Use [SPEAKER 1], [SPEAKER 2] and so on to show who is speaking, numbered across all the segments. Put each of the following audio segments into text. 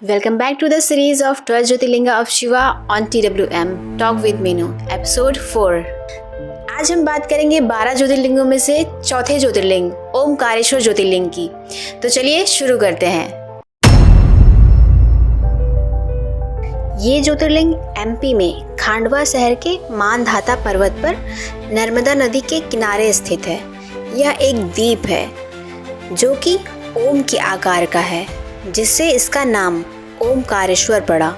[SPEAKER 1] Welcome back to the series of 12 Jyotirlinga of Shiva on TWM Talk with Meenu episode 4। आज हम बात करेंगे 12 ज्योतिर्लिंगों में से चौथे ज्योतिर्लिंग ओमकारेश्वर ज्योतिर्लिंग की। तो चलिए शुरू करते हैं। ये ज्योतिर्लिंग एमपी में खांडवा शहर के मानधाता पर्वत पर नर्मदा नदी के किनारे स्थित है। यह एक द्वीप है जो कि ओम के आकार का है, जिससे इसका नाम ओमकारेश्वर पड़ा।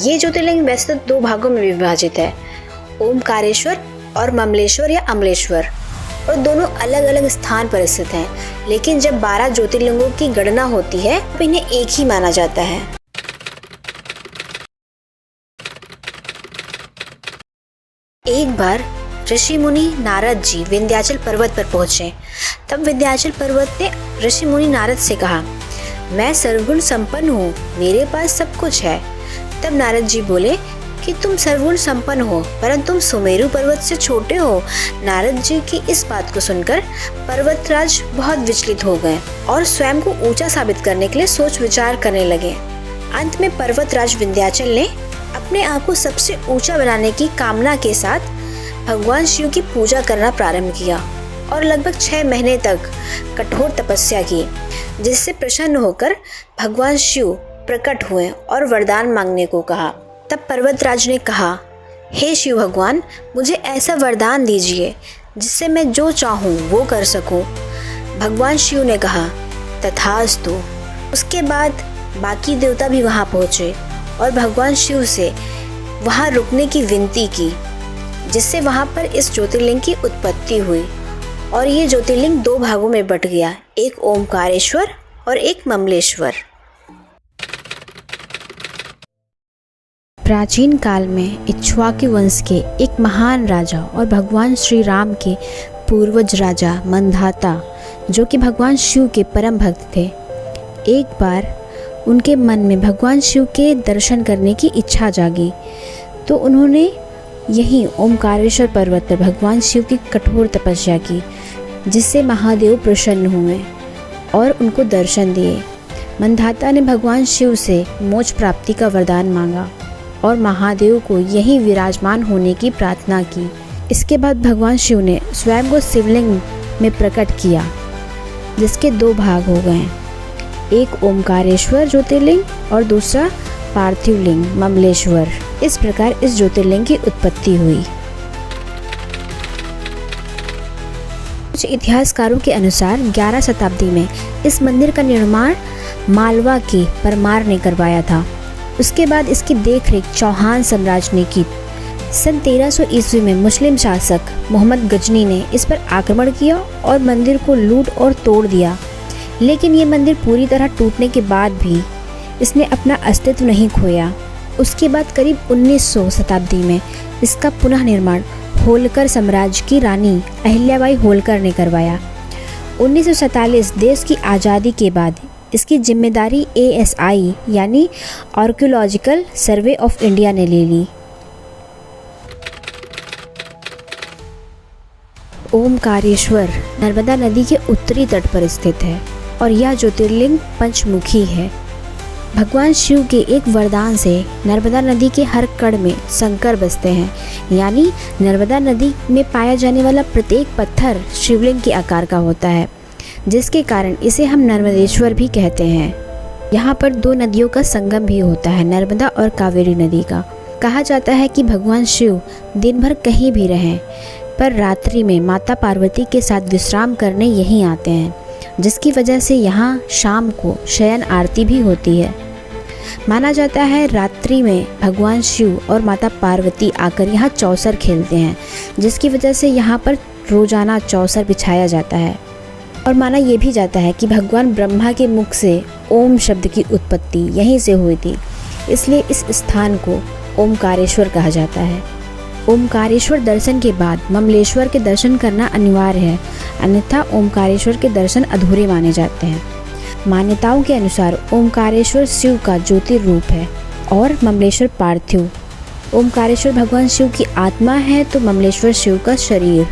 [SPEAKER 1] ये ज्योतिर्लिंग वैसे तो दो भागों में विभाजित है, ओमकारेश्वर और ममलेश्वर या अमलेश्वर, और दोनों अलग अलग स्थान पर स्थित हैं। लेकिन जब 12 ज्योतिर्लिंगों की गणना होती है तो इन्हें एक ही माना जाता है। एक बार ऋषि मुनि नारद जी विंध्याचल पर्वत पर पहुंचे। तब विंध्याचल पर्वत ने ऋषि मुनि नारद से कहा, मैं सर्वगुण संपन्न हूँ, मेरे पास सब कुछ है। तब नारद जी बोले कि तुम सर्वगुण संपन्न हो, परंतु तुम सुमेरु पर्वत से छोटे हो। नारद जी की इस बात को सुनकर पर्वतराज बहुत विचलित हो गए और स्वयं को ऊंचा साबित करने के लिए सोच विचार करने लगे। अंत में पर्वतराज विंध्याचल ने अपने आप को सबसे ऊंचा बनाने की कामना के साथ भगवान शिव की पूजा करना प्रारंभ किया और लगभग 6 महीने तक कठोर तपस्या की, जिससे प्रसन्न होकर भगवान शिव प्रकट हुए और वरदान मांगने को कहा। तब पर्वतराज ने कहा, हे शिव भगवान, मुझे ऐसा वरदान दीजिए जिससे मैं जो चाहूँ वो कर सकूँ। भगवान शिव ने कहा, तथास्तु। उसके बाद बाकी देवता भी वहाँ पहुँचे और भगवान शिव से वहाँ रुकने की विनती की, जिससे वहाँ पर इस ज्योतिर्लिंग की उत्पत्ति हुई और ये ज्योतिर्लिंग 2 भागों में बट गया, एक ओमकारेश्वर और एक ममलेश्वर। प्राचीन काल में इक्ष्वाकु वंश के एक महान राजा और भगवान श्री राम के पूर्वज राजा मंधाता, जो कि भगवान शिव के परम भक्त थे, एक बार उनके मन में भगवान शिव के दर्शन करने की इच्छा जागी। तो उन्होंने यहीं ओमकारेश्वर पर्वत पर भगवान शिव की कठोर तपस्या की, जिससे महादेव प्रसन्न हुए और उनको दर्शन दिए। मंधाता ने भगवान शिव से मोक्ष प्राप्ति का वरदान मांगा और महादेव को यहीं विराजमान होने की प्रार्थना की। इसके बाद भगवान शिव ने स्वयं को शिवलिंग में प्रकट किया, जिसके 2 भाग हो गए, एक ओमकारेश्वर ज्योतिर्लिंग और दूसरा पार्थिव लिंग ममलेश्वर। इस प्रकार इस ज्योतिर्लिंग की उत्पत्ति हुई। कुछ इतिहासकारों के अनुसार 11 शताब्दी में इस मंदिर का निर्माण मालवा के परमार ने करवाया था। उसके बाद इसकी देखरेख चौहान साम्राज्य ने की। सन 1300 ईस्वी में मुस्लिम शासक मोहम्मद गजनी ने इस पर आक्रमण किया और मंदिर को लूट और तोड़ दिया। लेकिन ये मंदिर पूरी तरह टूटने के बाद भी इसने अपना अस्तित्व नहीं खोया। उसके बाद करीब 1900 शताब्दी में इसका पुनः निर्माण होलकर साम्राज्य की रानी अहिल्याबाई होलकर ने करवाया। 1947 देश की आज़ादी के बाद इसकी जिम्मेदारी ASI यानी आर्कियोलॉजिकल सर्वे ऑफ इंडिया ने ले ली। ओमकारेश्वर नर्मदा नदी के उत्तरी तट पर स्थित है और यह ज्योतिर्लिंग पंचमुखी है। भगवान शिव के एक वरदान से नर्मदा नदी के हर कण में शंकर बसते हैं, यानी नर्मदा नदी में पाया जाने वाला प्रत्येक पत्थर शिवलिंग के आकार का होता है, जिसके कारण इसे हम नर्मदेश्वर भी कहते हैं। यहाँ पर 2 नदियों का संगम भी होता है, नर्मदा और कावेरी नदी का। कहा जाता है कि भगवान शिव दिन भर कहीं भी रहें, पर रात्रि में माता पार्वती के साथ विश्राम करने यहीं आते हैं, जिसकी वजह से यहाँ शाम को शयन आरती भी होती है। माना जाता है रात्रि में भगवान शिव और माता पार्वती आकर यहाँ चौसर खेलते हैं, जिसकी वजह से यहाँ पर रोजाना चौसर बिछाया जाता है। और माना ये भी जाता है कि भगवान ब्रह्मा के मुख से ओम शब्द की उत्पत्ति यहीं से हुई थी, इसलिए इस स्थान को ओमकारेश्वर कहा जाता है। ओमकारेश्वर दर्शन के बाद ममलेश्वर के दर्शन करना अनिवार्य है, अन्यथा ओमकारेश्वर के दर्शन अधूरे माने जाते हैं। मान्यताओं के अनुसार ओमकारेश्वर शिव का ज्योतिर्रूप है और ममलेश्वर पार्थिव। ओमकारेश्वर भगवान शिव की आत्मा है तो ममलेश्वर शिव का शरीर।